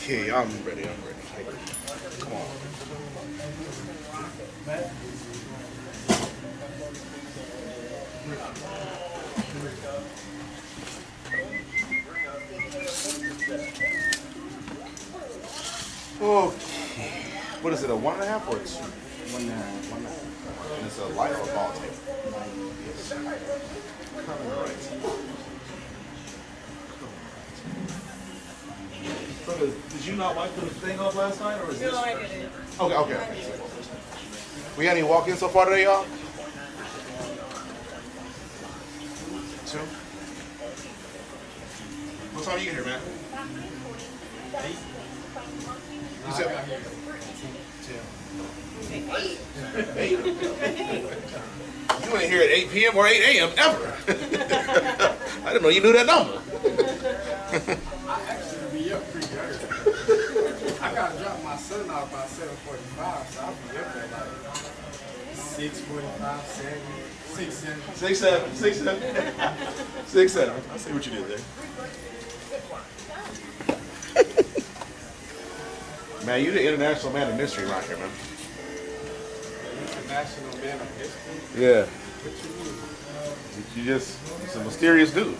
Okay, I'm ready. Come on. Okay. What is it, a 1.5 or a 2? 1.5. 1.5. And it's a light or a ball tape? Yes. Right. So did you not wipe the thing off last night, or is this? No, I didn't. Okay. We had any walk-ins so far today, y'all? 2? What time you get here, man? 8. You said 10. 8. You ain't here at 8 p.m. or 8 a.m. ever. I didn't know you knew that number. I actually be up pretty early. I gotta drop my son off by 7:45, so I'll be up at like 6:45, 7, 6, 7. 6, 7, 6, 7. 6, 7. I see what you did there. Man, you the international man of mystery right here, man. International man of history? Yeah. What you mean? You just, it's a mysterious dude.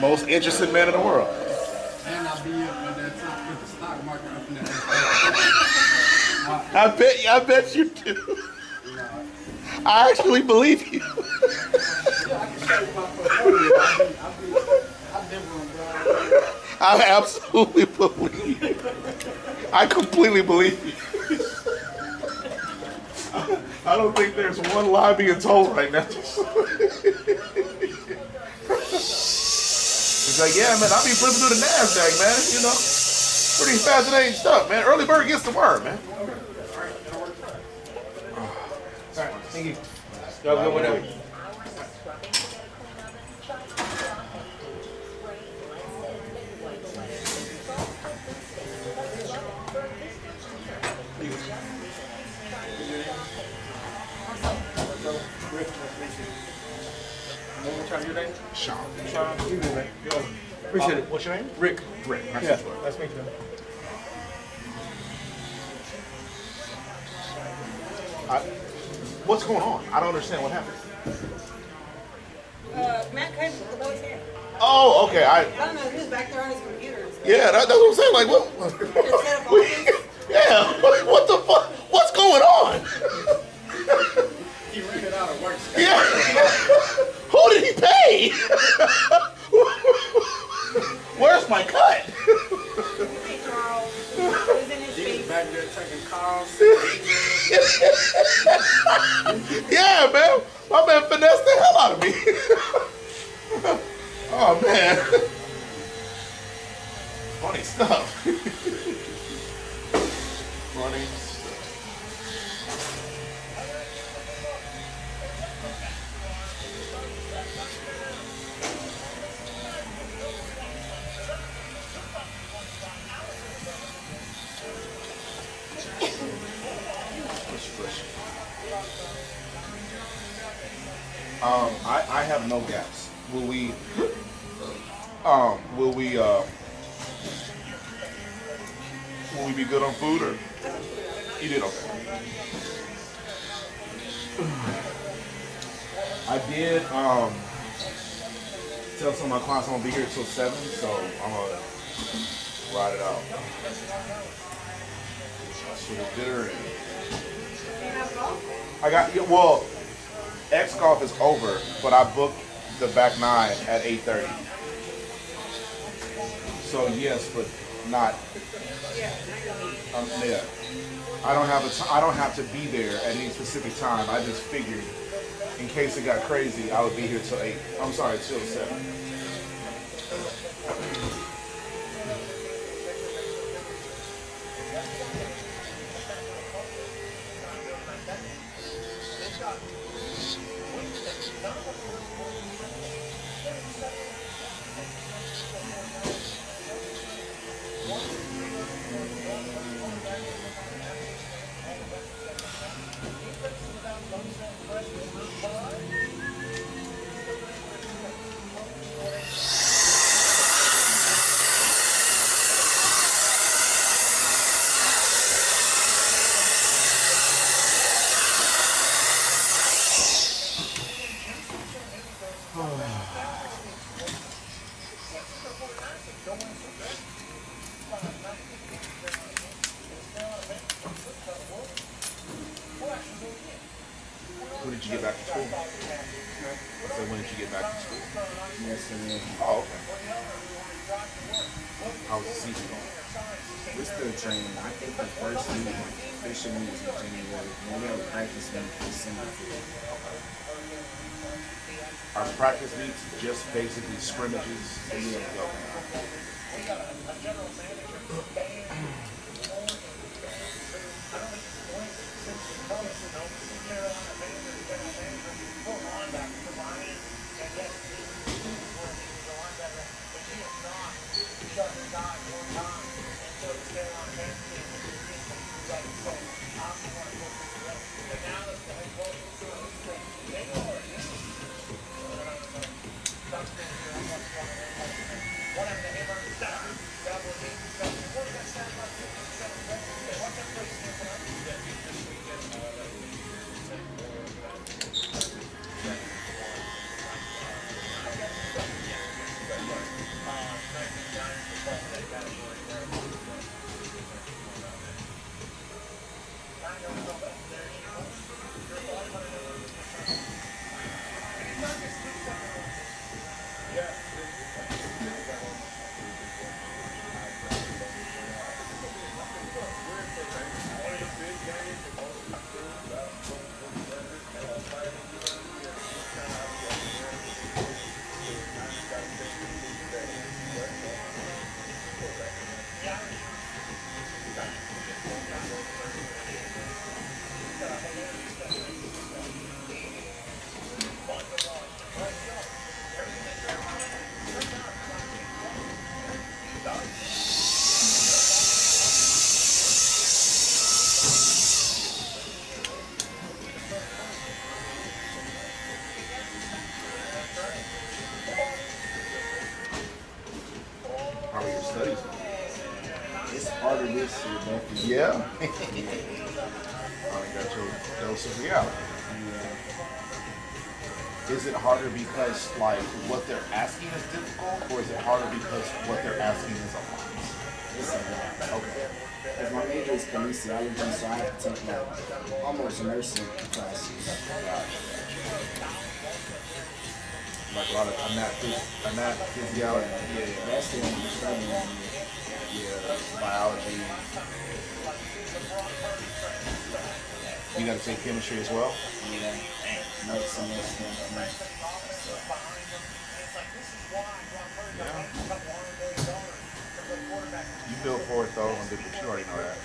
Most interesting man in the world. And I'll be up at that time with the stock market up in that. I bet you do. I actually believe you. I absolutely believe you. I completely believe you. I don't think there's one lie being told right now. He's like, yeah, man, I'll be flipping through the NASDAQ, man. You know, pretty fascinating stuff, man. Early bird gets the worm, man. All right, thank you. Y'all go whatever. Your name? Shawn. Shawn. You good, man. Appreciate it. What's your name? Rick. Rick. Nice Yeah, to meet you. nice to meet you. What's going on? I don't understand what happened. Matt came with the boy's hair. Oh, okay. I don't know, he was back there on his computer. Yeah, that's what I'm saying. Like, what? Instead of office. Yeah, what the fuck? What's going on? He ran out of work. Yeah. Who did he pay? Where's my cut? Hey, Charles. He was in his He was face. back there taking calls. Yeah, man. My man finessed the hell out of me. Oh, man. Funny stuff. Funny stuff. I have no gaps. Will we be good on food, or you did okay? I did tell some of my clients I'm gonna be here till 7, so I'm gonna ride it out. So the dinner I got, yeah, well, X golf is over, but I booked the back 9 at 8:30. So yes, but not. Yeah. I don't have to be there at any specific time. I just figured, in case it got crazy, I would be here till 8. I'm sorry, till 7. When did you get back to school? So when did you get back to school? Yesterday. Oh, okay. How was the season going? We're still training. I think the first meet, official meet is in January. And we have a practice meet December 5th. Our practice meets just basically scrimmages. Yeah. How are your studies? It's harder this year, definitely. Yeah. Finally got your dose of reality. Yeah. Is it harder because like what they're asking is difficult, or is it harder because what they're asking is a lot? It's a lot. Okay. Because my major is kinesiology, so I have to take like almost nursing classes. Like a lot of physiology. Yeah, yeah. That's the only struggling. Yeah, biology. You got to take chemistry as well. Yeah. Next semester. Yeah. You built for it though, but you already know that.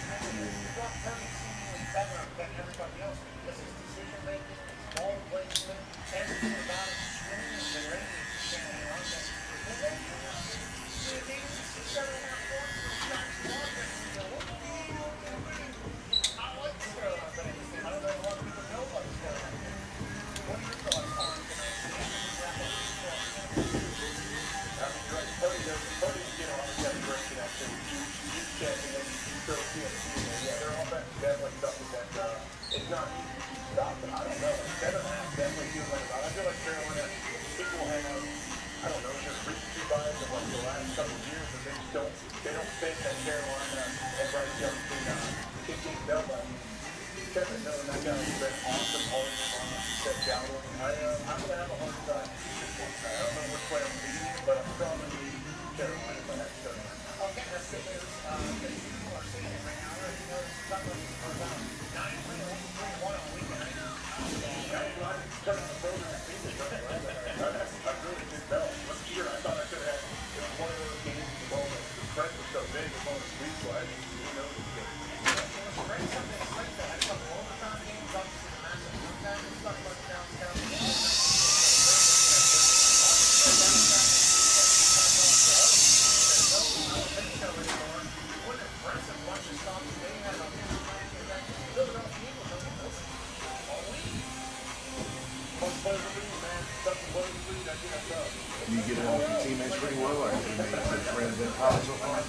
You get along with your teammates pretty well, or have you made good friends in college so far?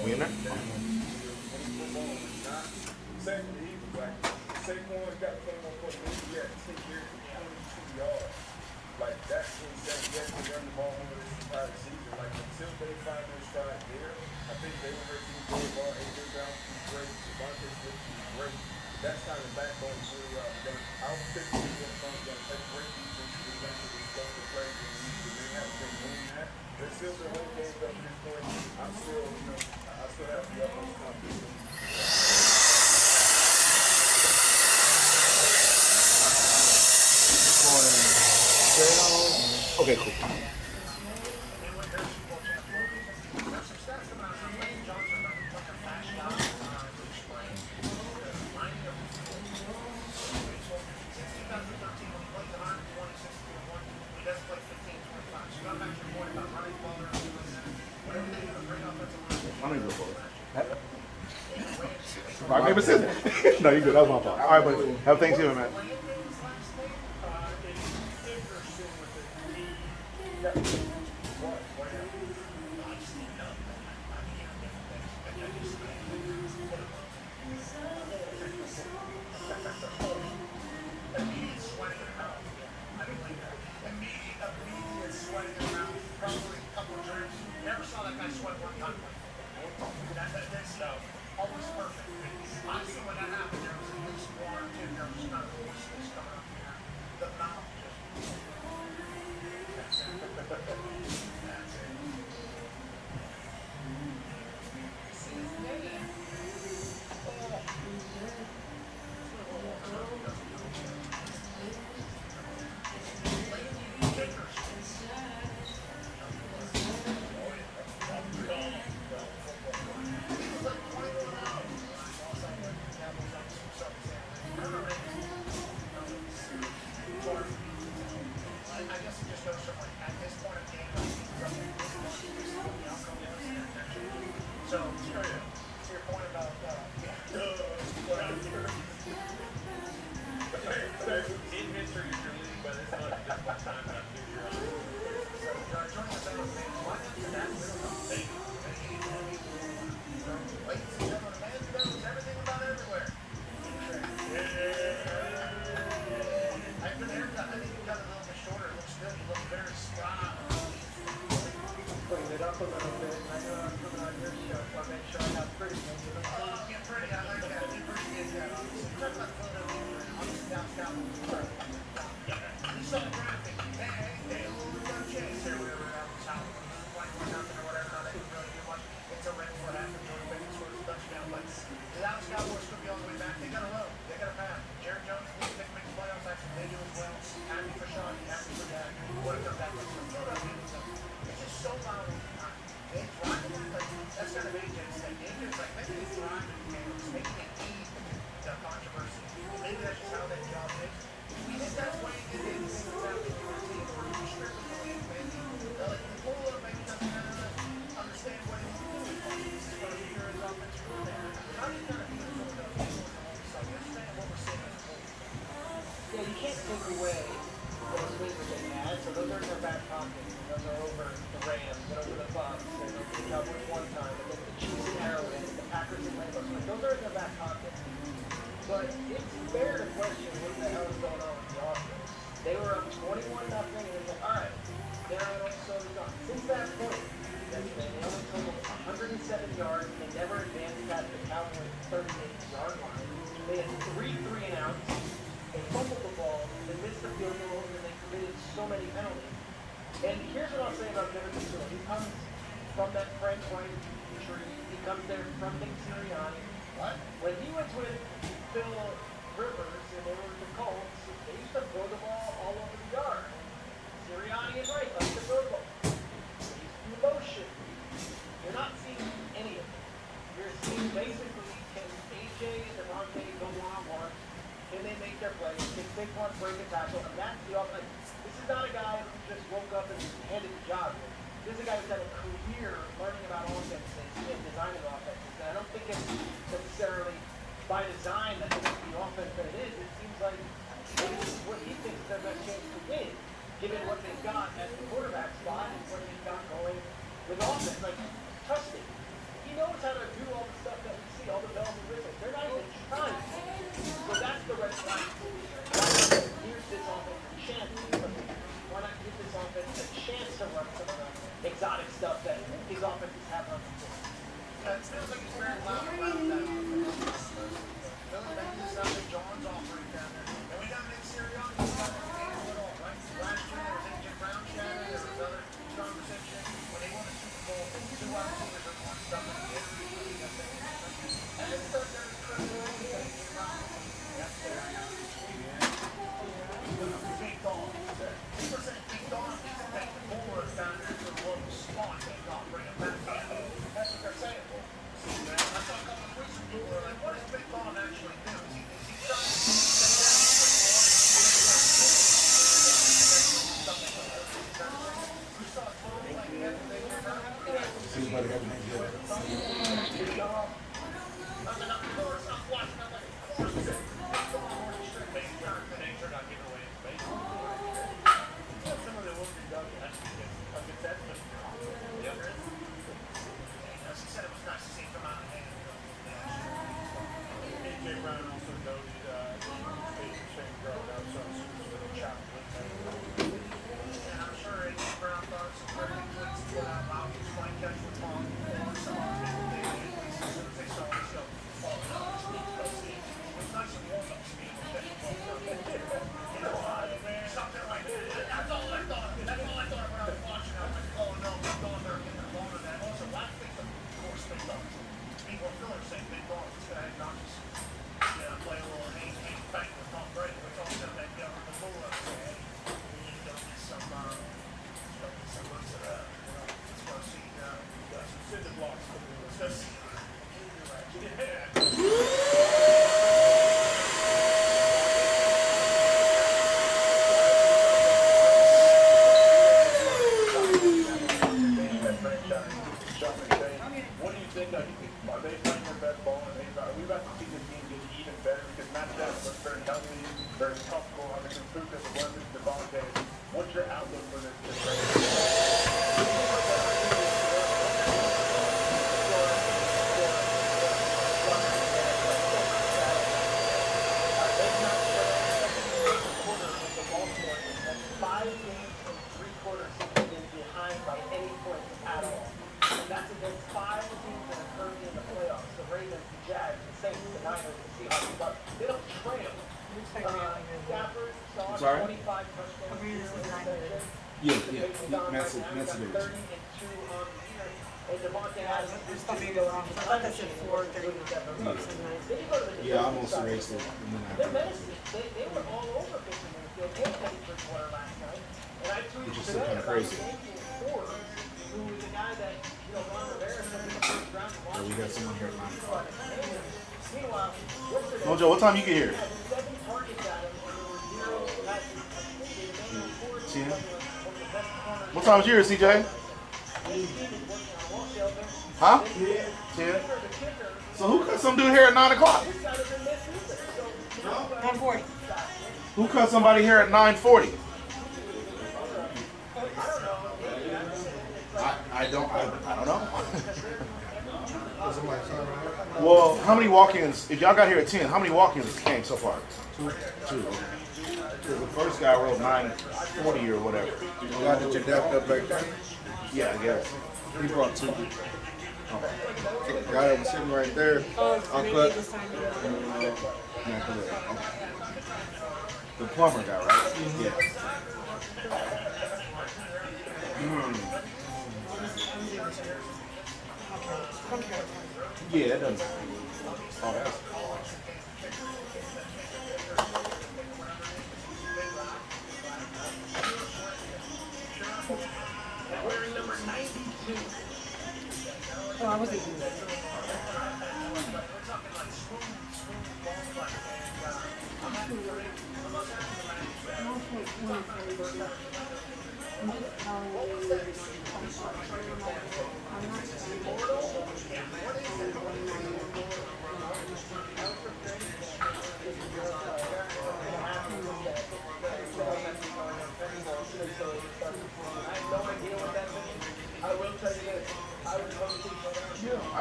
We in there? Okay, cool. All right, maybe sit. No, you good. That was my fault. All right, buddy. Have Thanksgiving, man. Sorry? Yeah. Massive. Yeah, I almost erased it. Which is still kind of crazy. So we got someone here at 9 o'clock. Mojo, what time you get here? 10. What time is yours, CJ? Huh? 10. So who cut some dude here at 9 o'clock? 9:40. Who cut somebody here at 9:40? I don't know. Well, how many walk-ins? If y'all got here at 10, how many walk-ins came so far? Two. The first guy wrote 940 or whatever. You got that you dapped up back there? Yeah, I guess. He brought two. The guy that was sitting right there, uncut. The plumber guy, right? Yeah. Yeah, it doesn't. Oh, that's. Oh, I wasn't doing that.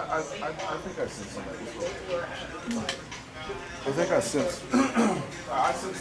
I think I sent somebody. I think I sent. I sent.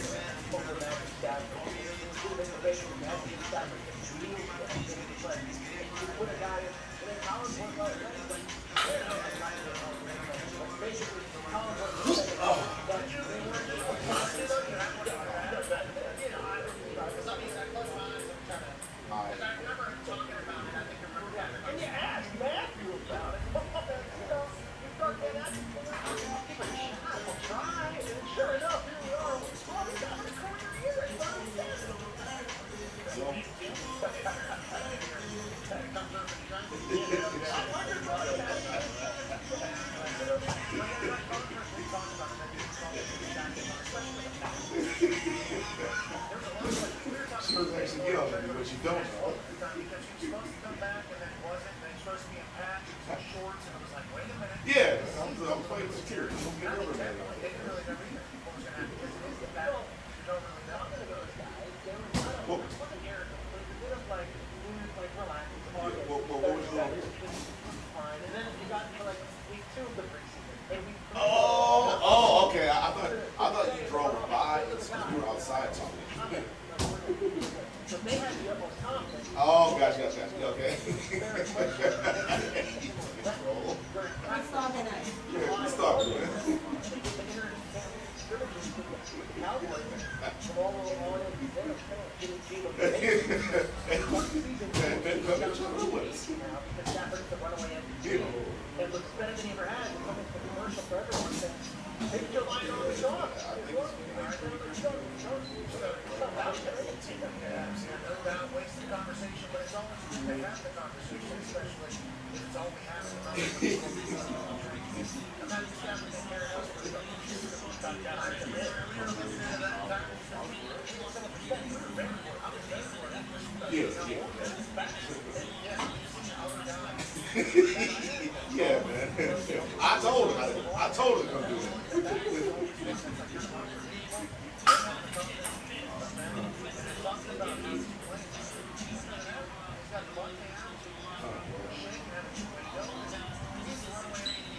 It looks better than he ever has. It's almost a commercial for everyone. Take your line on the dog. Waste the conversation, but it's always good to have the conversation, especially if it's all we have in the I'm not establishing here else. Yeah, man. I told her to come do that.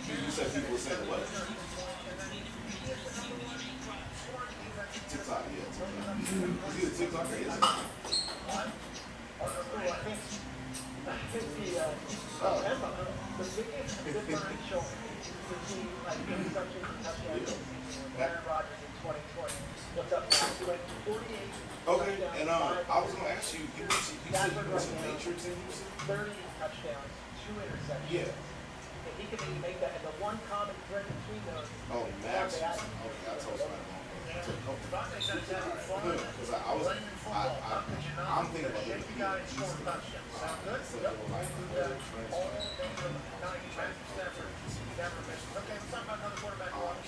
You said people were saying what? TikTok, yeah, TikTok. Is he a TikToker? Is it? The biggest differential between like interceptions and touchdowns and Aaron Rodgers in 2020. What's up? He went 48. Okay, and I was gonna ask you, you said you was in Matrix in Houston? 30 touchdowns, 2 interceptions. Yeah. If he can maybe make that, and the one common thread between those. Oh, Max. Okay, I told somebody wrong. Because I'm thinking about it.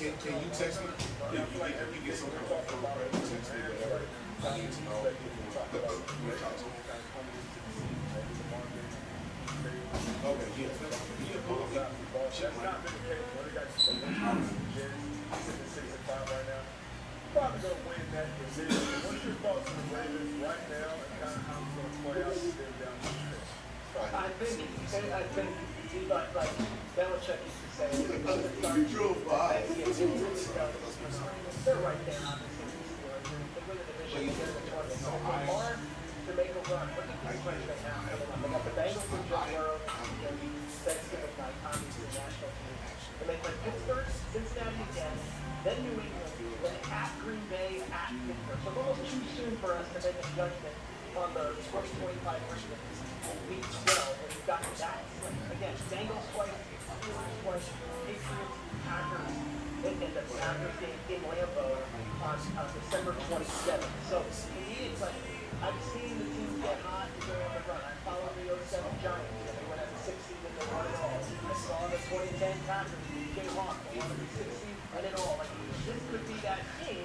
Can you text me? If you get some kind of phone, text me whatever. I need to know. Okay, yeah. Check my Probably going to win that division. What's your thoughts on the Ravens right now and kind of how it's going to play out with them down the stretch? I think like Belichick used to say, You drove by. they're right there, obviously. They win the division, they get in the tournament. So Lamar to make a run. Look at the stretch they have. They got the Bengals with Joe Burrow, Thanksgiving night, obviously the national team. And they play Pittsburgh, Cincinnati again, then New England, then at Green Bay, at Pittsburgh. So it's almost too soon for us to make a judgment on the 2025 Ravens week 12. And we've got that. Again, Bengals twice, Steelers twice, Patriots, Packers, and the Packers game in Lambeau on December 27th. So to me, it's like I've seen the teams get hot and go on the run. I followed the 07 Giants, and they went at the 6th seed and they won it all. I saw the 2010 Packers, Jay Hawk, they won the 6th seed and it all. Like, this could be that team.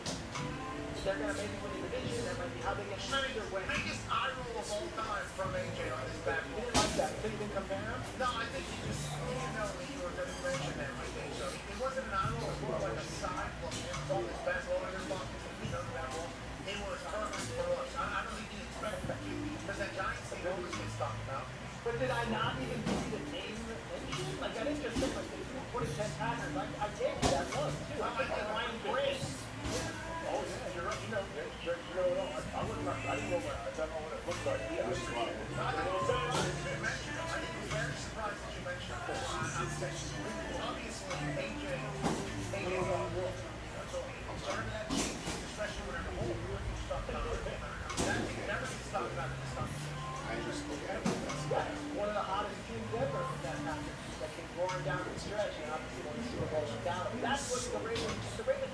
They're going to maybe win the division. That might be how they get their way. Biggest eye roll of all time from AJ on his back. You didn't like that. Couldn't even compare him. No, I think he just, you know that you were going to mention that. I think so. It wasn't an eye roll. It was more like a side look. It was on his back. All of their thoughts, he knows that roll. It was perfect for us. I don't think he expected that. Because that Giants team always gets talked about. But did I not even give you the name mentioned? Like, I didn't just say, like, the 2010 Packers. I gave you that love, too. I think that Ryan Grant. Oh, yeah, you're right. You know it all. I didn't know what it looked like. Yeah, I think it's very surprised that you mentioned that. Obviously, AJ is on the world. So I'm starting that team, especially when the whole group is talking about it. That team never gets talked about in this conversation. One of the hottest teams ever in that Packers. That came roaring down the stretch, and obviously won the Super Bowl down. That's what the Ravens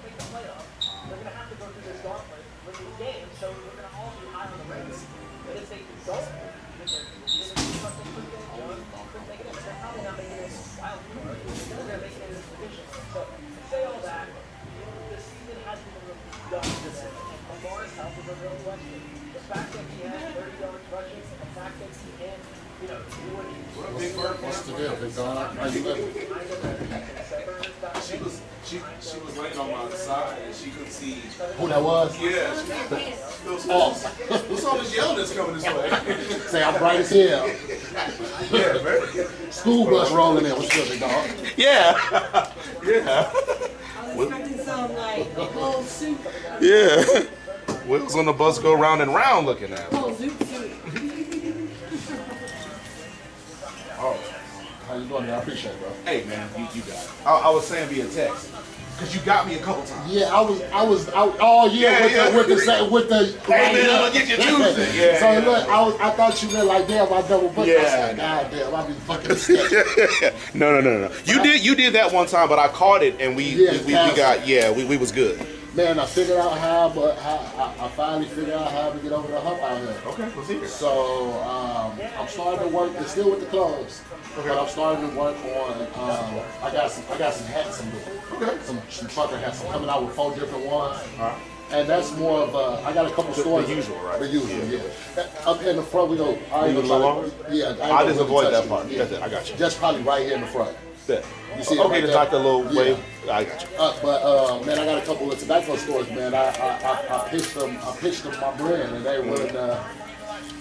make the playoffs. They're going to have to go through this gauntlet with these games, so we're going to all be high on the Ravens. But if they don't, then they're going to do something for them. They're probably not making it wild card. They're going to make it in this division. So to say all that, the season hasn't been really done for them. And Lamar's health is a real question. The fact that he has 30 yards rushing, and the fact that he can, do what he's What's the deal, big dog? How you living? She was laying on my side and she could see. Who that was? Yeah, what's all this yelling that's coming this way? Say I'm bright as hell. Yeah, man. School bus rolling in. What's good, big dog? Yeah. Yeah. I was expecting some like whole soup. Yeah. Wheels on the bus go round and round looking at me. Whole soup soup. Oh. How you doing, man? I appreciate it, bro. Hey, man, you got it. I was saying via text. Because you got me a couple times. Yeah, I was out. Oh yeah, Yeah, with the. Hey man, I'm gonna get you Tuesday. Yeah. So yeah. look, I thought you meant like damn, I double booked. I Yeah. said, God damn, I be fucking sketchy. No. You did that one time, but I caught it and we was good. Man, I figured out I finally figured out how to get over the hump out here. Okay, let's hear it. So I'm starting to work. It's still with the clothes, but I'm starting to work on. I got some hats I'm doing. Okay. Some trucker hats. I'm coming out with 4 different ones. All right. And that's more of a, I got a couple stores. The usual, right? The usual, yeah. Up in the front, we go. I ain't Leave it gonna a try little to, yeah. I just avoid touch that it. part. Yeah. That's it. I got you. Just probably right here in the front. Yeah. You see it Okay, right just there? like a little Yeah. wave. I got you. But man, I got a couple of tobacco stores, man. I pitched them my brand, and they willing to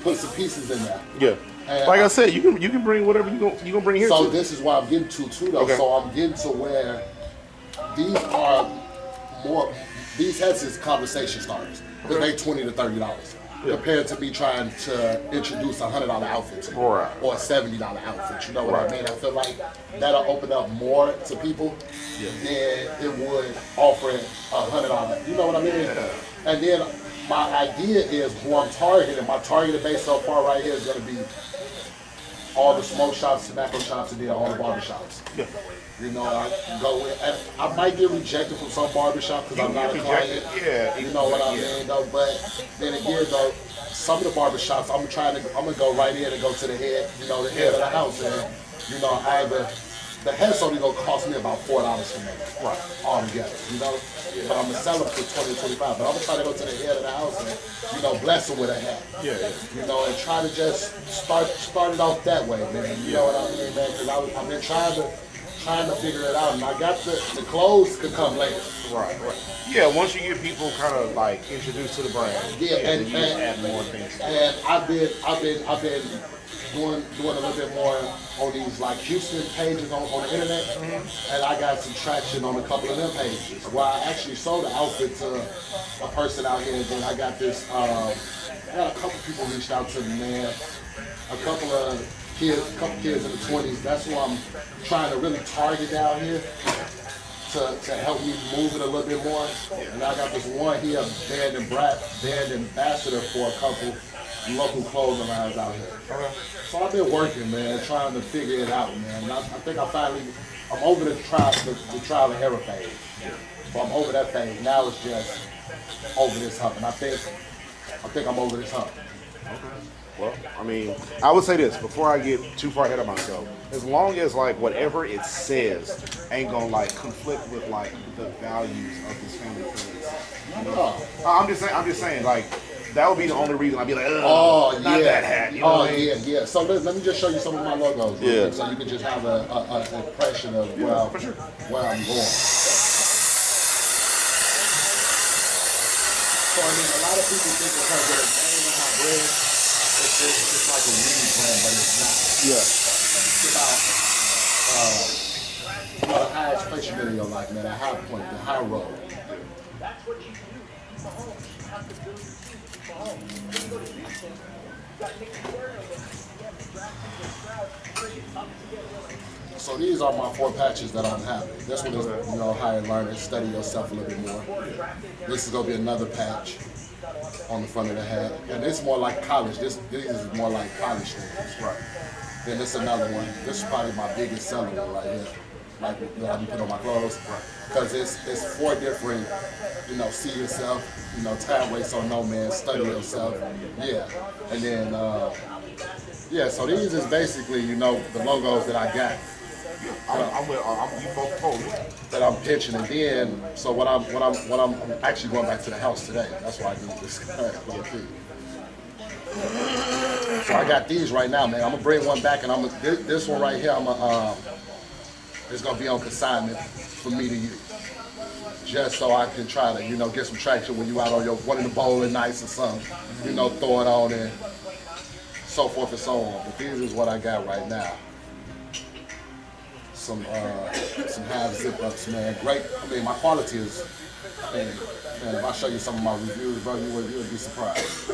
put some pieces in there. Yeah. And Like I said, you can bring whatever you gonna bring here. So too. this is why I'm getting to too, though. Okay. So I'm getting to where these are more. These heads is conversation starters. Because they $20 to $30 compared to me trying to introduce a $100 outfit to you, Right. or a $70 outfit. You know what I mean? I feel like that'll open up more to people than it would offering $100. You know what I mean? And then my idea is who I'm targeting. My targeted base so far right here is going to be all the smoke shops, tobacco shops, and then all the barber shops. Yeah. You know, I go in, and I might get rejected from some barbershop because I'm not a client. Yeah. You know what I mean, though. But then again, though, some of the barbershops, I'm gonna go right in and go to the head, you know, the head of the house, and you know, the head's only gonna cost me about $4 to make, right, all together, you know. But I'm gonna sell them for $20, $25. But I'm gonna try to go to the head of the house and, you know, bless them with a hat. Yeah. You know, and try to just start it off that way, man. You know what I mean, man? Because I've been trying to figure it out, and I got the clothes could come later. Right. Yeah, once you get people kind of like introduced to the brand, And you just add more things. And I've been doing a little bit more on these like Houston pages on the internet, and I got some traction on a couple of them pages where I actually sold the outfit to a person out here, and then I got this. I got a couple people reached out to me, man. A couple kids in the 20s. That's who I'm trying to really target down here to help me move it a little bit more. And I got this one here, band ambassador for a couple local clothing lines out here. So I've been working, man, trying to figure it out, man. And I think I'm over the trial and error phase. So I'm over that phase. Now it's just over this hump, and I think I'm over this hump. Well, I mean, I would say this before I get too far ahead of myself. As long as like whatever it says ain't gonna like conflict with like the values of this family friends. You know? I'm just saying like that would be the only reason I'd be like, not that hat. You know what I mean? Yeah. So let me just show you some of my logos, real quick, so you can just have an impression of where I'm going. So I mean, a lot of people think because of the name of my brand, it's like a weed brand, but it's not. Yeah. It's about the highest place you're in your life, man. The high point, the high road. That's what you do. Mahomes, you have to do it. Mahomes. When you go to Houston, you got Nick Casario there. You have the draft pick with Stroud. Bring it up together. So these are my 4 patches that I'm having. This one is, you know, higher learning, study yourself a little bit more. This is gonna be another patch on the front of the hat, and it's more like college. These is more like college things. Right. Then this another one. This is probably my biggest selling one right here. Like that I can put on my clothes, because it's 4 different, you know, see yourself, you know, time waits on no man, study yourself, yeah, and then so these is basically, you know, the logos that I got. You both told me. That I'm pitching, and then so what I'm actually going back to the house today. That's why I do this. So I got these right now, man. I'm gonna bring one back, and this one right here. It's gonna be on consignment for me to use, just so I can try to, you know, get some traction when you out on your one of the bowling nights or something. You know, throw it on and so forth and so on. But these is what I got right now. Some half zip ups, man. Great. I mean, my quality is. Man, if I show you some of my reviews, bro, you would be surprised.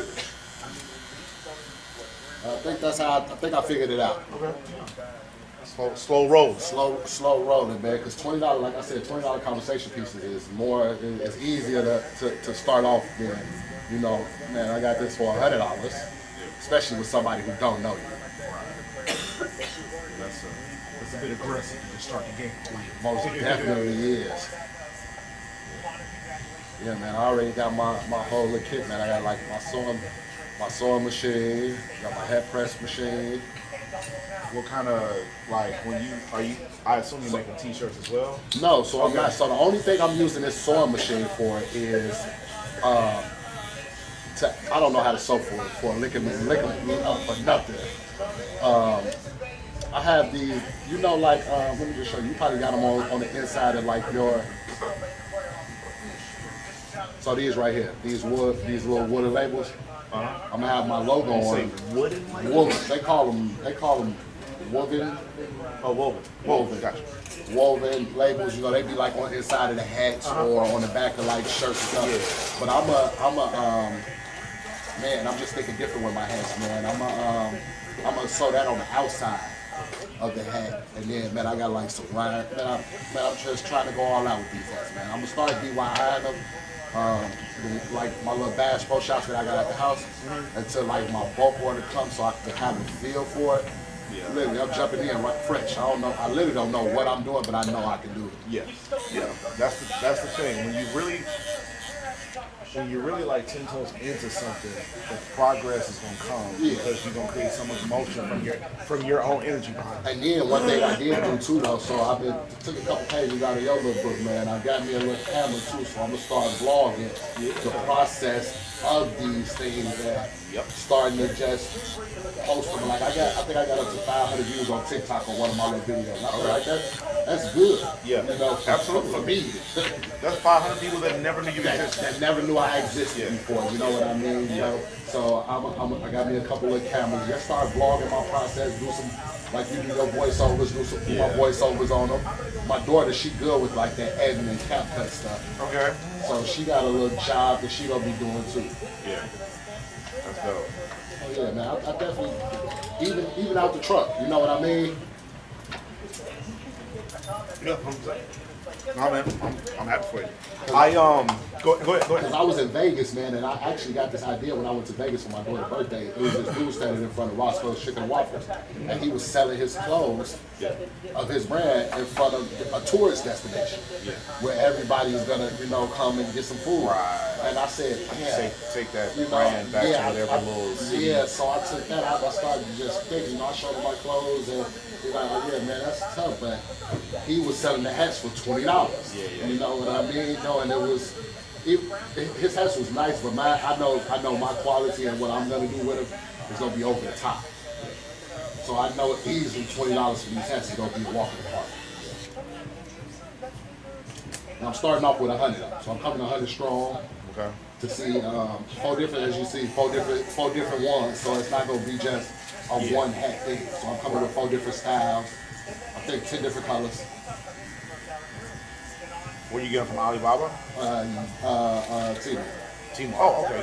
I think that's how. I think I figured it out. Okay. slow rolls. Slow rolling, man. Because $20, like I said, $20 conversation pieces is more, is easier to start off than, you know, man, I got this for $100, especially with somebody who don't know you. That's a bit aggressive to start the game. Most definitely is. Yeah, man, I already got my whole little kit, man. I got like my sewing machine, got my head press machine. What kind of, like, I assume you're making t-shirts as well? No, so I'm not. So the only thing I'm using this sewing machine for is, I don't know how to sew for licking me up for nothing. I have these, you know, like, let me just show you. You probably got them on the inside of like your. So these right here, these little wooden labels. I'm gonna have my logo on. Say wooden? Woven. They call them woven. Oh, woven. Gotcha. Woven labels. You know, they be like on the inside of the hats or on the back of like shirts and stuff. But man, I'm just thinking different with my hats, man. I'm gonna sew that on the outside of the hat, and then man, I got like some rhyme. Man, I'm just trying to go all out with these hats, man. I'm gonna start DIYing them. Like my little Bass Pro Shops that I got at the house until like my bulk order comes so I can have a feel for it. Yeah. Literally, I'm jumping in right fresh. I literally don't know what I'm doing, but I know I can do it. Yeah. That's the thing. When you really like 10 toes into something, the progress is gonna come because you're gonna create so much motion from your own energy behind it. And then one thing I did do too though, so took a couple pages out of your little book, man. I got me a little camera too, so I'm gonna start vlogging the process of these things that starting to just post them. Like I think I got up to 500 views on TikTok on one of my little videos. I feel like that's good. Yeah, you know, absolutely. For me. That's 500 people that never knew you existed. That never knew I existed before. You know what I mean? You know, so I got me a couple of cameras. Just start vlogging my process. Do some, like you do your voiceovers. Do some my voiceovers on them. My daughter, she good with like that editing and CapCut stuff. Okay. So she got a little job that she gonna be doing too. Yeah. That's dope. Oh yeah, man. I definitely even out the truck. You know what I mean? Yeah. No, man, I'm happy for you. Go ahead. Because I was in Vegas, man, and I actually got this idea when I went to Vegas for my daughter's birthday. It was this dude standing in front of Roscoe's Chicken and Waffles, and he was selling his clothes of his brand in front of a tourist destination where everybody is gonna, come and get some food. Right. And I said, yeah, take that brand back to whatever little city. Yeah, so I took that out. I started just thinking, I showed him my clothes, and he's like, oh yeah, man, that's tough. But he was selling the hats for $20. Yeah. You know what I mean? And it was. His hats was nice, but I know my quality and what I'm gonna do with them is gonna be over the top. So I know easily $20 for these hats is gonna be a walk in the park. Now I'm starting off with 100, so I'm coming 100 strong. Okay. To see four different ones, so it's not gonna be just a one hat thing. So I'm coming with 4 different styles. I think 10 different colors. Where you getting from Alibaba? Timo. Oh, okay,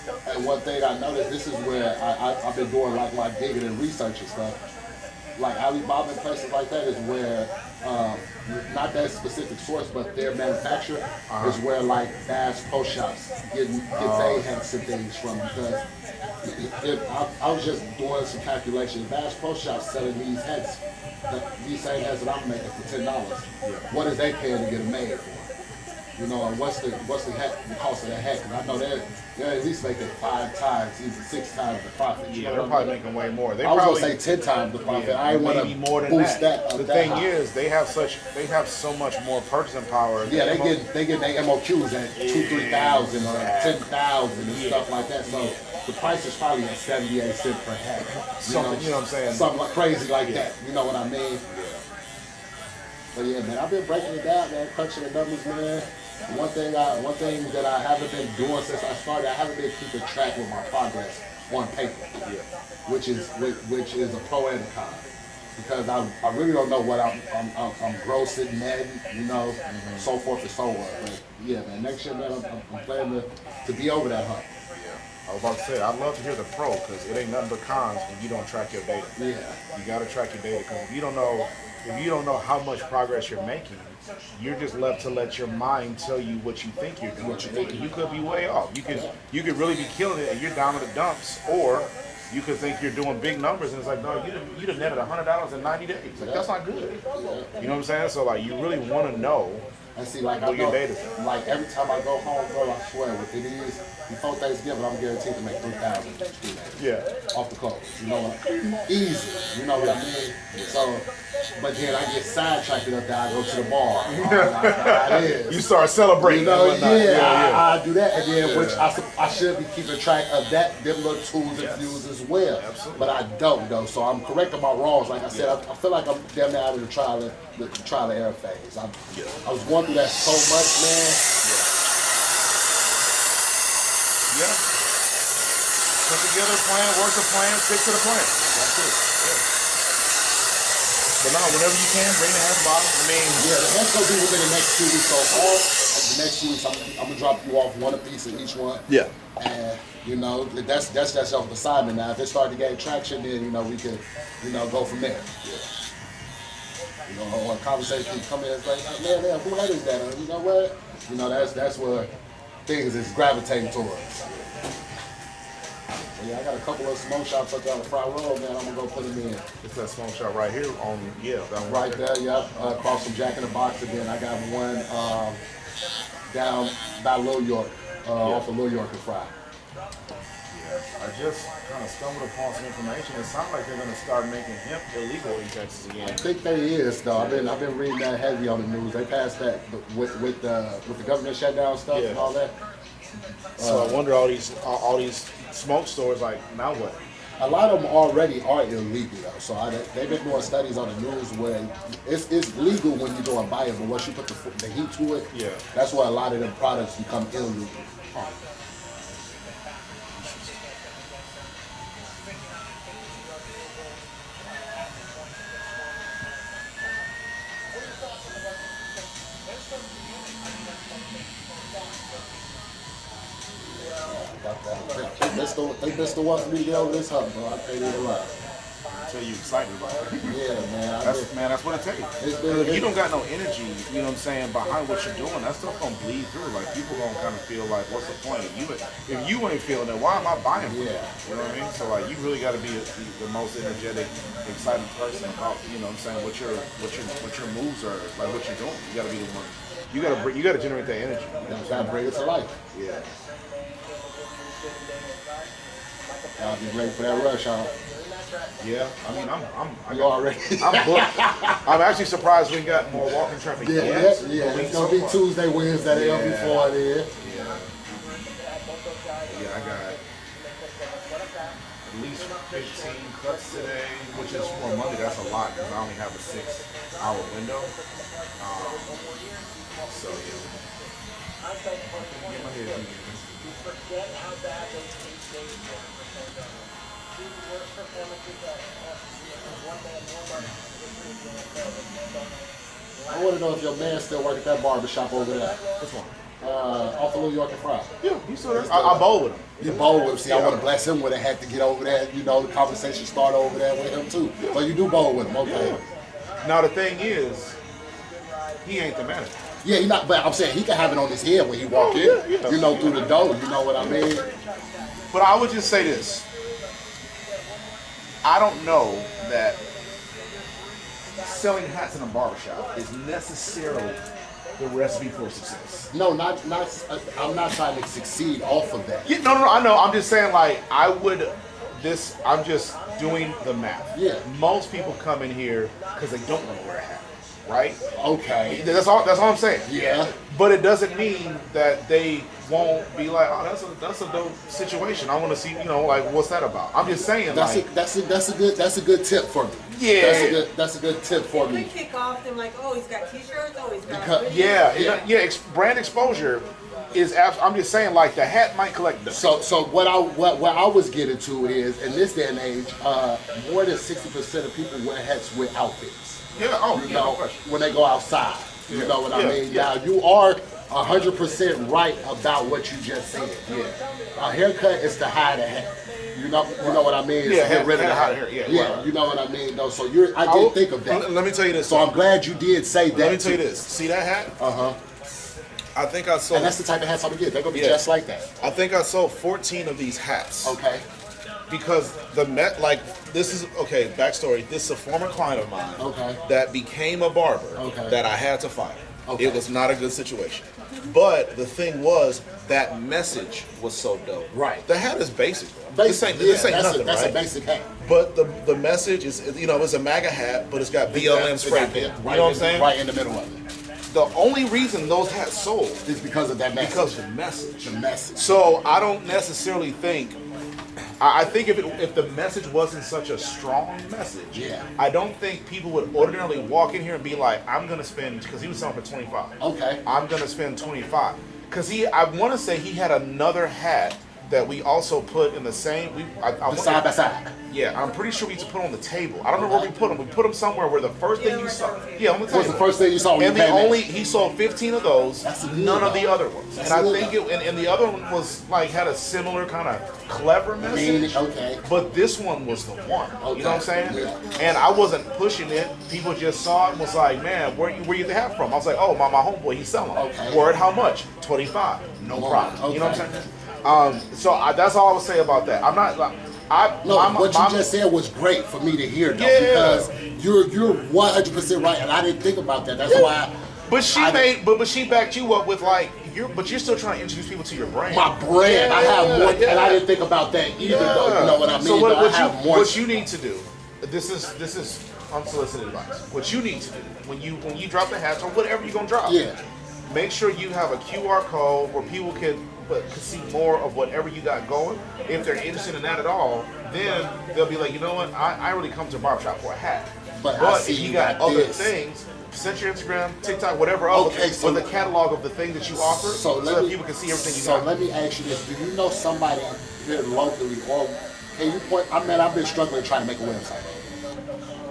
yeah. And one thing I noticed, this is where I've been doing like my digging and research and stuff. Like Alibaba and places like that is where, not that specific source, but their manufacturer is where like Bass Pro Shops get their hats and things from. Because I was just doing some calculations. Bass Pro Shops selling these hats, these same hats that I'm making for $10. What is they paying to get them made for? And what's the cost of that hat? Because I know they're at least making 5 times, even 6 times the profit. Yeah, they're probably making way more. I was gonna say 10 times the profit. I ain't want to more than boost that. The thing is, they have so much more purchasing power. Yeah, they get their MOQs at 2,000, 3,000 or 10,000 and stuff like that. So the price is probably at 78 cents per hat. You know what I'm saying? Something like crazy like that. You know what I mean? But yeah, man, I've been breaking it down, man, crunching the numbers, man. One thing that I haven't been doing since I started, I haven't been keeping track with my progress on paper, which is a pro and a con, because I really don't know what I'm grossing, netting, so forth and so on. But yeah, man, next year, man, I'm planning to be over that hump. I was about to say, I'd love to hear the pro because it ain't nothing but cons when you don't track your data. Yeah. You got to track your data because if you don't know how much progress you're making, you're just left to let your mind tell you what you think you're doing. What you think. You could be way off. You could really be killing it and you're down in the dumps, or you could think you're doing big numbers and it's like, no, you done netted $100 in 90 days. Like, that's not good. You know what I'm saying? So like, you really want to know. And see, like What I your know, data's at. like every time I go home, bro, I swear, if it is before Thanksgiving, I'm guaranteed to make 3,000 each 2 days. Yeah. Off the clothes, you know what? Easy, you know what I mean? So, but then I get sidetracked up there. I go to the bar. That's how it is. You start celebrating. You know, and whatnot. I do that, and then which I should be keeping track of that, them little tools and views as well. Absolutely. But I don't though, so I'm correcting my wrongs. Like I said, I feel like I'm damn near out of the trial and error phase. I was going through that so much, man. Yeah. Put together a plan, work the plan, stick to the plan. That's it. Yeah. But no, whenever you can, bring the half bottle. I mean, Yeah, that's gonna be within the next 2 weeks. So all the next 2 weeks, I'm gonna drop you off one apiece of each one. yeah. And you know, that's self assignment. Now, if it started to gain traction, then you know we could, go from there. You know, when a conversation keep coming, it's like, man, who that is that? And you know what? You know, that's where things is gravitating towards. So, yeah, I got a couple of smoke shops up there on the front road, man. I'm gonna go put them in. It's that smoke shop right here on, that one Right there, yep. Across from Jack in the Box again. I got one down by Little York, off of Little York and Fry. I just kind of stumbled upon some information. It sounds like they're going to start making hemp illegal in Texas I again. think they is though. I've been reading that heavy on the news. They passed that with the government shutdown stuff Yeah. and all that. So I wonder all these smoke stores, like, now what? A lot of them already are illegal though. So they've been doing studies on the news where it's legal when you go and buy it, but once you put the heat to it, Yeah. that's why a lot of them products become illegal. They missed the one for me to get over this hump, bro. I can't even lie. Until you excited about it. Yeah, man. That's what it takes. It's If you don't got no energy, you know what I'm saying, behind what you're doing, that stuff gonna bleed through. Like, people gonna kind of feel like, what's the point? If you ain't feeling it, why am I buying from you? Yeah. You know what I mean? So like, you really got to be the most energetic, exciting person about, you know what I'm saying, what your moves are, like what you're doing. You got to be the one. You got to generate that energy. You know what I'm Gotta bring it to life. saying? Yeah. Y'all be ready for that rush, huh? Yeah, I mean, I'm You already. booked. I'm actually surprised we got more walking traffic Yeah. yet. It's gonna be Tuesday, Wednesday, the Yeah. before then. Yeah, I got at least 15 cuts today, which is for Monday. That's a lot because I only have a 6-hour window. So yeah. Get my head in. Forget how bad those 8 days were for Santana. 2 worst performances that one man, one month history of the NFL with Santana. I want to know if your man still work at that barbershop over there. This one. Off of New York and Fry. Yeah, you still there? I bowl with him. You bowl with him. See, I want to bless him with it. Had to get over there. You know, the conversation start over there with him too. So you do bowl with him, okay? Now the thing is, he ain't the manager. Yeah, he not. But I'm saying he can have it on his head when he walk in. yeah. You know, through the door. You know what I mean? But I would just say this. I don't know that selling hats in a barbershop is necessarily the recipe for success. No, not. I'm not trying to succeed off of that. Yeah, no, I know. I'm just saying, like, I'm just doing the math. Yeah. Most people come in here because they don't want to wear a hat, right? Okay. That's all I'm saying. Yeah. But it doesn't mean that they won't be like, oh, that's a dope situation. I want to see, like, what's that about? I'm just saying, That's a good tip for me. Yeah. That's a good tip for It me. could kick off them like, oh, he's got t-shirts, oh, he's got Because- hoodies. brand exposure is. I'm just saying, like, the hat might collect dust. So what I was getting to is in this day and age, more than 60% of people wear hats with outfits. Yeah. Oh, You yeah, no know, question. when they go outside. You Yeah. know what I Yeah, mean? yeah. Now you are 100% right about what you just said. Yeah. A haircut is to hide a hat. You know what I mean? It's Yeah, to get rid of hair- the hide hair. a hair, yeah, Yeah, right. you know what I mean? No, so I didn't think of that. Let me tell you this. So I'm glad you did say that. Let me tell you too. this. See that hat? Uh-huh. I think I sold. And that's the type of hats I'm gonna get. They're gonna be Yeah. just like that. I think I sold 14 of these hats. Okay. Because this is okay. Backstory. This is a former client of mine. Okay. That became a barber. Okay. That I had to fire. Okay. It was not a good situation. But the thing was that message was so dope. Right. The hat is basic. Bro. This ain't nothing, that's right? a basic hat. But the message is, it's a MAGA hat, but it's got BLM spray paint. You know what I'm saying? Right in the middle of it. The only reason those hats sold It's because of that message. because of the message. the message. So I don't necessarily think. I think if the message wasn't such a strong message, Yeah. I don't think people would ordinarily walk in here and be like, "I'm gonna spend," because he was selling for 25. Okay. I'm gonna spend 25 because I want to say he had another hat that we also put in the same. The side by side. Yeah, I'm pretty sure we used to put on the table. I don't know where we put them. We put them somewhere where the first thing you saw. Yeah, on the table. What's the first thing you saw when And you the came in? only he sold 15 of those, That's a none good of the one. other ones. That's And I a think good and the other one was like had a similar kind of clever message. Okay. But this one was the one. Okay. You know what I'm saying? Yeah. And I wasn't pushing it. People just saw it and was like, "Man, where you get the hat from?" I was like, "Oh, my homeboy, he's selling." Okay. Word, how much? 25. No Okay. problem. You know what I'm Okay. saying? That's all I would say about that. I'm not like No, what you just said was great for me to hear, though, Yeah. because you're 100% right, and I didn't think about that. That's why. But she I- but she backed you up with like but you're still trying to introduce people to your brand. My brand, I have more, Yeah. and I didn't think about that either. Though, you know what I mean? So Though, I have more. what you need to do, this is unsolicited advice. What you need to do when you drop the hats or whatever you're gonna drop, Yeah. make sure you have a QR code where people can see more of whatever you got going. If they're interested in that at all, then they'll be like, you know what, I really come to a barbershop for a hat. But I see if you you got got other this. things, set your Instagram, TikTok, whatever else, Okay, so- with a catalog of the things that you offer, so that people can see everything you So got. let me ask you this: do you know somebody here locally, or can you point? I've been struggling trying to make a website.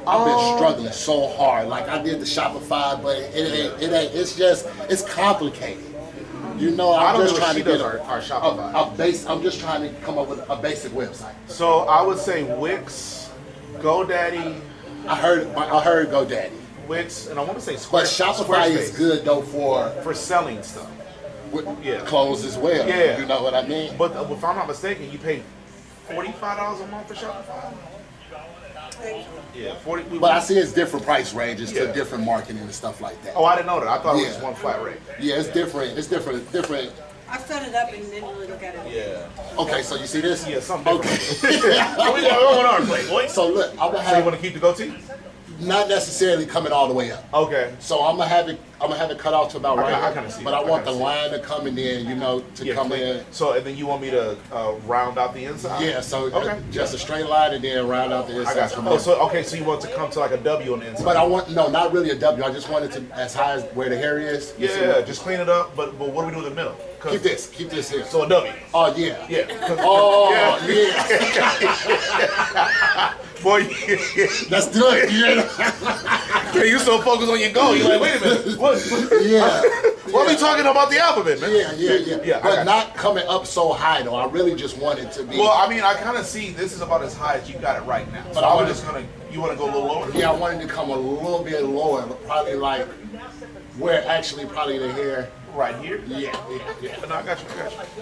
I've been struggling so hard. Like I did the Shopify, but it ain't. It's complicated. You know, I I'm don't just know if trying she to get does our Shopify. I'm just trying to come up with a basic website. So I would say Wix, GoDaddy, I heard GoDaddy, Wix, and I want to say Square, but Shopify is Squarespace good though for for selling stuff. Yeah. clothes as well. Yeah. You know what I mean? But if I'm not mistaken, you pay $45 a month for Shopify. Yeah, 40. But I see it's different price ranges Yeah. to different marketing and stuff like that. Oh, I didn't know that. I thought it was Yeah. just one flat rate. Yeah, it's different. It's different. Different. I set it up and didn't really look at it. Yeah. Okay, so you see this? Yeah, something Okay. different. What we got going on, Playboy? So look, I'm gonna So you have want to keep the goatee? not necessarily coming all the way up. Okay. So I'm gonna have it cut off to about right I here. kinda see But it. I I want the kinda see line to come in, you know, to Yeah, come clean. in. So, and then you want me to round out the inside? Yeah, so Okay. just a straight line and then round out the I inside. got you. come Oh, in. so okay, so you want it to come to like a W on the inside? But I want not really a W. I just want it to as high as where the hair is. You see Yeah, what- just clean it up. But what do we do in the middle? 'Cause- keep this here. So a W. Oh yeah. Yeah. Oh Yeah. yeah. Boy, Let's do it. Yeah. you so focused on your goal. You're like, wait a minute. What? Yeah. What are we talking about the alphabet, man? Yeah. I But got not coming up so high though. I really just want it to be. Well, I mean, I kind of see this is about as high as you got it right now. So But I I wanna- was just gonna. You want to go a little lower? Yeah, I wanted to come a little bit lower, probably like where actually probably the hair. Right here. Yeah. No, I got you.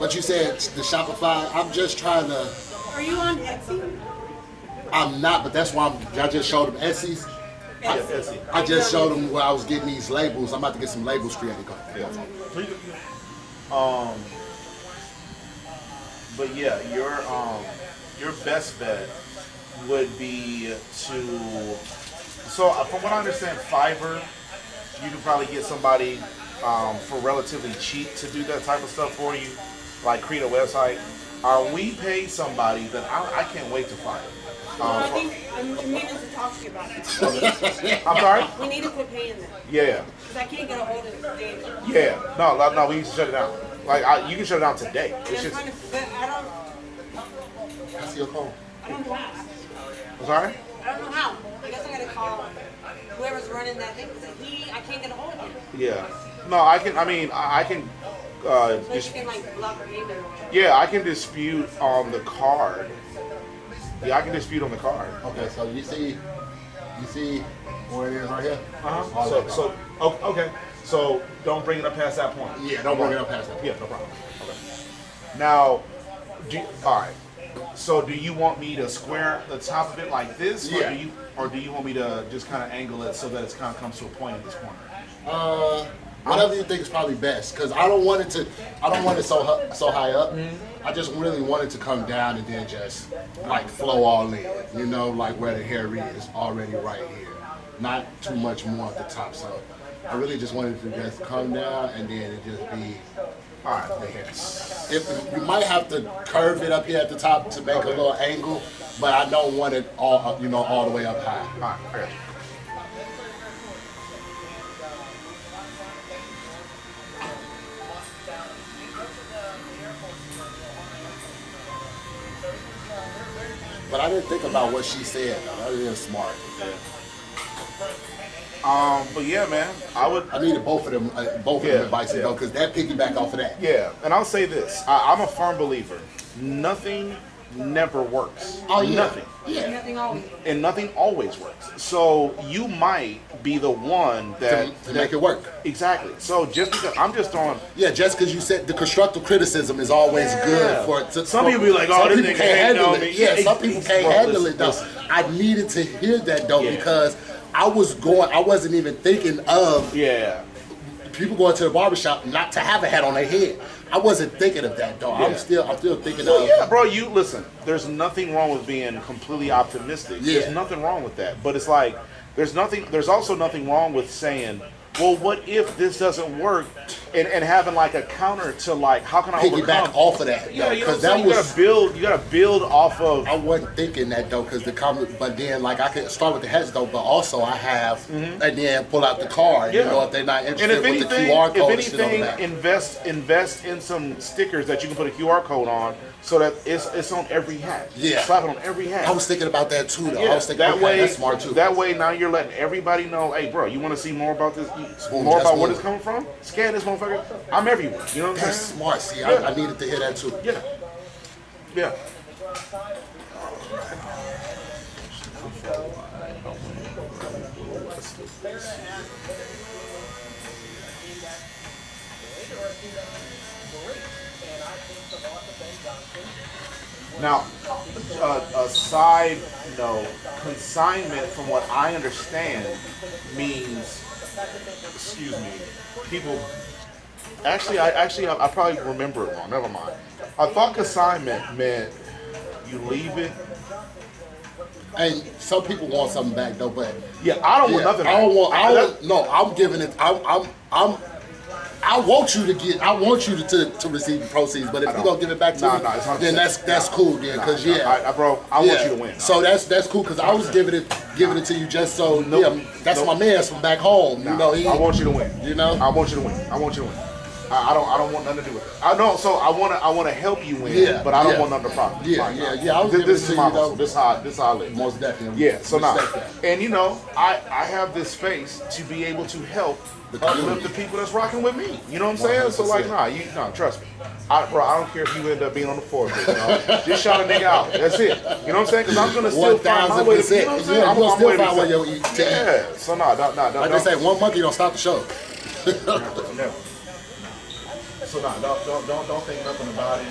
But you said the Shopify. I'm just trying to. Are you on Etsy? I'm not, but that's why I just showed them Etsy's. Yeah, that's it. I just showed them where I was getting these labels. I'm about to get some labels created. Yeah. But yeah, your best bet would be to. So from what I understand, Fiverr, you can probably get somebody for relatively cheap to do that type of stuff for you, like create a website. We paid somebody that I can't wait to fire. I think we needed to talk to you about it. I'm sorry. We need to quit paying them Yeah, because I can't get a hold of David. yeah. No, we need to shut it down. Like you can shut it down today. And It's I'm just. trying to, but I see your phone. I don't know how. I'm sorry. I don't know how. I guess I gotta call whoever's running that thing because I can't get a hold of him. Yeah. No, I can. I mean, I can. So you Dis- can like block her either way. yeah, I can dispute on the card. Yeah, I can dispute on the card. Okay, so you see where it is right here? All So, that so okay. So don't bring it up past that point. yeah, don't bring it up past that. Yeah, no problem. Okay. Now, all right. So do you want me to square the top of it like this, Yeah. or do you want me to just kind of angle it so that it kind of comes to a point at this corner? Whatever you think is probably best, because I don't want it so high up. I just really want it to come down and then just like flow all in, you know, like where the hair is already right here, not too much more at the top. So I really just wanted to just come down and then it just be All right. The hair. If you might have to curve it up here at the top to make a little angle, but I don't want it all up, you know, all the way up high. All right. I got you. But I didn't think about what she said. Though. That is smart. But yeah, man, I would. I needed both of them advices though, because that piggyback off of that. Yeah, and I'll say this: I'm a firm believer. Nothing never works. Oh yeah. Nothing. Yeah. Nothing always. And nothing always works. So you might be the one To make it work. Exactly. So just because I'm just throwing. Yeah, just because you said the constructive criticism is always good for Some people be like, "Oh, some this people nigga can't hating handle on it." me. Yeah, some people can't Bro, handle listen, it though. listen. I needed to hear that though Yeah. because I wasn't even thinking of Yeah. people going to the barbershop not to have a hat on their head. I wasn't thinking of that though. Yeah. I'm still thinking Well, of yeah, bro. You listen. There's nothing wrong with being completely optimistic. Yeah. There's nothing wrong with that. But it's like there's nothing. There's also nothing wrong with saying, well, what if this doesn't work, and having like a counter to like, how can I piggyback overcome? off of that. Yeah, though, you know what I'm because saying? that You was gotta build off of. I wasn't thinking that though, because the comment. But then, like, I could start with the heads though, but also I have, and then pull out the card. Yeah. You know, if they're not And interested if with the anything, QR code and if shit on the anything, back. invest in some stickers that you can put a QR code on, so that it's on every hat. Yeah. Slap it on every hat. I was thinking about that too, though. Yeah, I was thinking, that okay, way, that's smart too. That way, now you're letting everybody know, hey, bro, you want to see more about this, Boom, more just about where move. it's coming from? Scan this motherfucker. I'm everywhere. You know what I'm That's saying? smart. See, Yeah. I needed to hear that too. Yeah. Yeah. Now, a side note, consignment, from what I understand, means, excuse me, people. Actually, I probably remember it wrong. Never mind. I thought consignment meant you leave it. And some people want something back though, but Yeah, I don't want yeah, nothing. I don't want. I That- don't. No, I'm giving it. I want you to get. I want you to receive the proceeds. But if you don't give it back to Nah, me, nah, it's 100%. then that's cool. Then, because bro, I want you to win. So that's cool because I was giving it to you just so. Nope. Yeah, that's Nope. my man's from back home. Nah, You know, he. I want you to win. You know? I want you to win. I want you to win. I don't want nothing to do with it. I know. So I want to help you win. Yeah, but I don't yeah. want nothing to profit. Yeah, Like, yeah, nah. yeah, I was giving This it is to my you, though. hustle. This how I live. Most definitely. Yeah. So now, Respect that. and you know, I have this space to be able to help The uplift community. the people that's rocking with me. You know what I'm saying? So like, 100%. trust me. I don't care if you end up being on the floor. You know? Just shout a nigga out. That's it. You know what I'm saying? Because I'm gonna still find my way to. You know what I'm saying? Yeah, I'm you gonna on my still way to find where success. you eat. Yeah. So no. Like they say, one monkey don't stop the show. Never. So no, don't think nothing about it.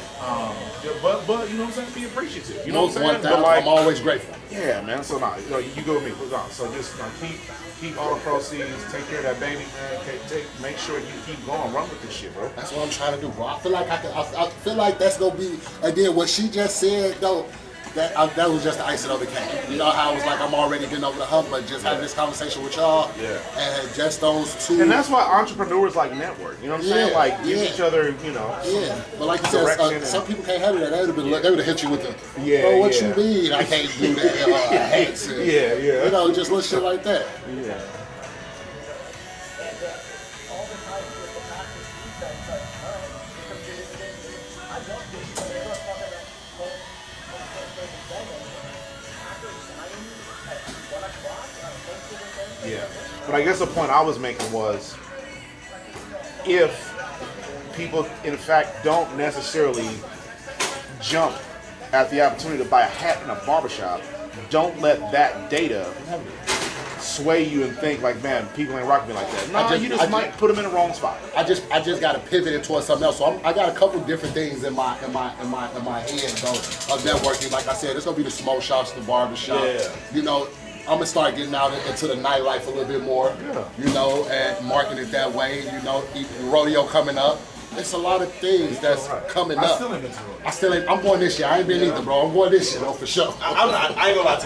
Yeah, but you know what I'm saying? Be appreciative. You know what I'm saying? But like, I'm always grateful. yeah, man. So no, you go with me. So just keep all the proceeds. Take care of that baby, man. Make sure you keep going. Run with this shit, bro. That's what I'm trying to do, bro. I feel like I feel like that's gonna be. And then what she just said though, that was just the icing on the cake. You know how I was like, I'm already getting over the hump, but just having this conversation with y'all, Yeah. and just those two. And that's why entrepreneurs like network. You know what I'm saying? Yeah, Like give yeah. each other, you know. Yeah, but like you said, Direction and- some people can't handle that. They would have hit you with the, Yeah, bro, what yeah. you mean? I can't do that. I hate it. Yeah. You know, just little shit like that. Yeah. Yeah. But I guess the point I was making was if people, in fact, don't necessarily jump at the opportunity to buy a hat in a barbershop, don't let that data sway you and think like, man, people ain't rocking me like that. No, you just might put them in the wrong spot. I just got to pivot it towards something else. So I got a couple different things in my head though of networking. Like I said, it's gonna be the smoke shops, the barber shop. Yeah. You know, I'm gonna start getting out into the nightlife a little bit more. Yeah. You know, and marketing it that way. You know, rodeo coming up. It's a lot of things that's coming up. I still ain't. I'm going this year. I ain't been either, bro. I'm going this year though for sure. I ain't gonna lie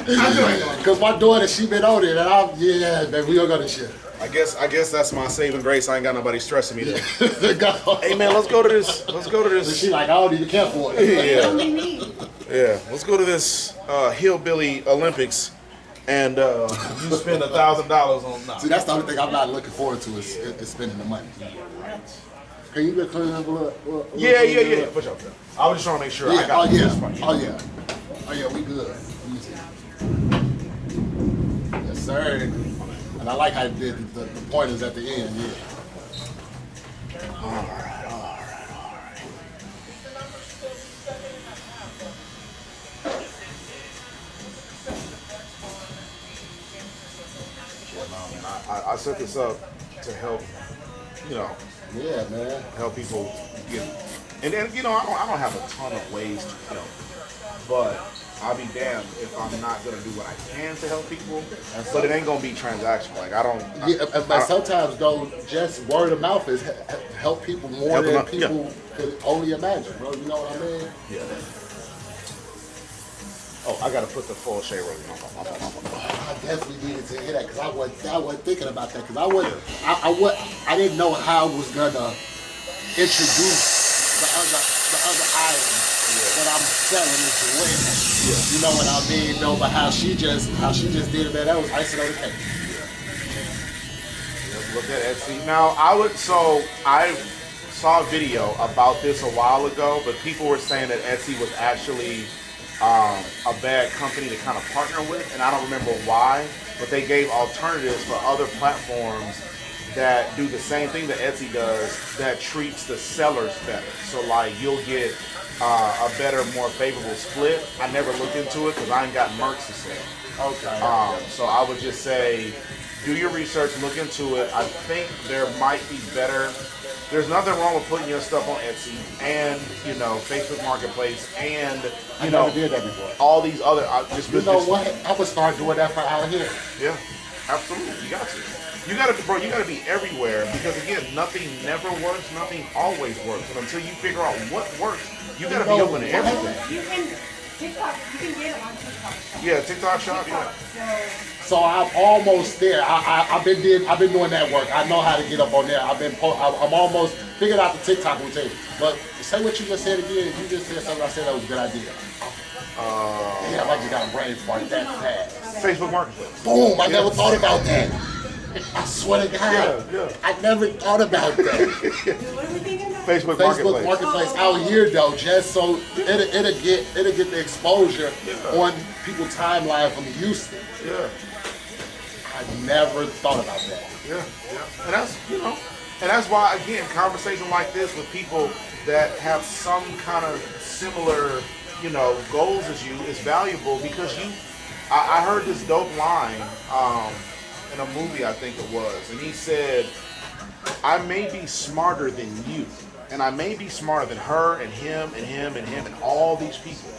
to you. Because my daughter, she been on it, and baby, we gonna go this year. I guess that's my saving grace. I ain't got nobody stressing me there. Hey Hey man, let's go to this. She like, I don't even care for it. Yeah. Only me. Yeah, let's go to this hillbilly Olympics, and you spend $1,000 on. Nah. See, that's the only thing I'm not looking forward to is spending the money. Can you get clean up a little? Yeah. For sure. I was just trying to make sure I got this right. Oh yeah, we good. Easy. Yes, sir. And I like how you did the pointers at the end. Yeah. All right. Well, no, man, I set this up to help, Yeah, man. help people get, and then I don't have a ton of ways to help, but I'll be damned if I'm not gonna do what I can to help people, but it ain't gonna be transactional. Like But sometimes though, just word of mouth is help people more Help them than out, people could only imagine, bro. You know what I mean? Yeah. Oh, I gotta put the full shade rate on. I definitely needed to hear that because I wasn't thinking about that because I didn't know how I was gonna introduce the other items that I'm selling as well. Yeah. You know what I mean? No, but how she just did it, man, that was icing on the cake. Let's look at Etsy. Now I saw a video about this a while ago, but people were saying that Etsy was actually a bad company to kind of partner with, and I don't remember why, but they gave alternatives for other platforms that do the same thing that Etsy does that treats the sellers better. So like you'll get a better, more favorable split. I never looked into it because I ain't got merch to sell. Okay. So I would just say, do your research, look into it. I think there might be better. There's nothing wrong with putting your stuff on Etsy and Facebook Marketplace and I never did that before. all these other You know what? I would start doing that for out here. Yeah, absolutely. You got to. You got to, bro. You got to be everywhere because again, nothing never works. Nothing always works. And until you figure out what works, you got to be open to everything. You can TikTok. You can get it on TikTok. Yeah, TikTok shop. Yeah. So I'm almost there. I've been doing that work. I know how to get up on there. I'm almost figured out the TikTok routine. But say what you just said again. You just said something. I said that was a good idea. Damn, I just got a brain fart that fast. Facebook Marketplace. Boom! I never thought about that. I swear to God, Yeah. I never thought about that. What are we thinking about? Facebook Facebook Marketplace. Marketplace out here though, just so it'll get the exposure on people's timeline from Houston. Yeah. I never thought about that. Yeah. And that's why again, conversation like this with people that have some kind of similar, goals as you is valuable because I heard this dope line in a movie, I think it was, and he said, I may be smarter than you, and I may be smarter than her and him and him and him and all these people,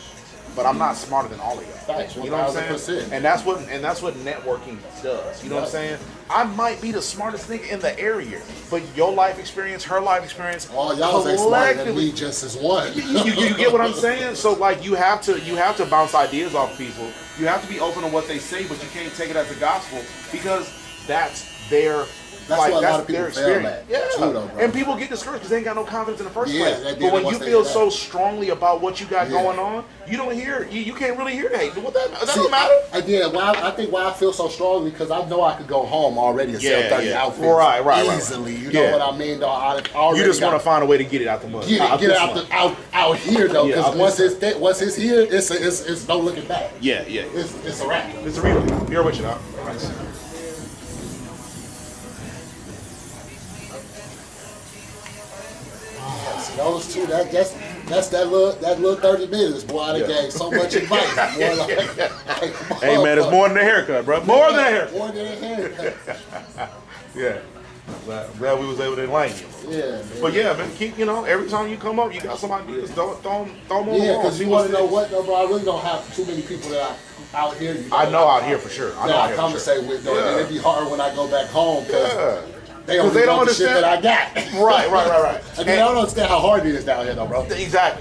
but I'm not smarter than all of y'all. Facts, You know what I'm saying? 1000%. And that's what networking does. You know what I'm saying? I might be the smartest nigga in the area, but your life experience, her life experience, All y'all ain't smarter than me just as one. you get what I'm saying? So like you have to bounce ideas off people. You have to be open to what they say, but you can't take it as a gospel because that's their That's what a lot of people their fail experience. at, Yeah. too, though, bro. And people get discouraged because they ain't got no confidence in the first Yeah, place. they did But when once you they feel get so that. strongly about what you got Yeah. going on, you don't hear you can't really hear the hate. What that See, don't matter. I think why I feel so strongly because I know I could go home already and sell 30 outfits Right. easily. You Yeah. know what I mean? Though I already You just want to got- find a way to get it out the mud. get it out here though, Yeah, because out once this it's here, it's no looking back. Yeah. It's a wrap. It's a real. You're with you, dog. Those two, that's that little 30 minutes, boy. I done gave so much advice, boy. Like, Hey man, it's more than a haircut, bro. More than a haircut. More than a haircut. Yeah. I'm glad we was able to enlighten you. Yeah, man. But yeah, man, keep, every time you come up, you got some ideas. Throw them on the wall. Yeah, because see you want what's to know next. what, though, bro? I really don't have too many people that out here. I know out here for sure. I know that out I here for conversate sure. with, though. Yeah. And it'd be hard when I go back home because Yeah. they don't, they don't know the shit understand. that I got. Right. And they don't understand how hard it is down here, though, bro. Exactly.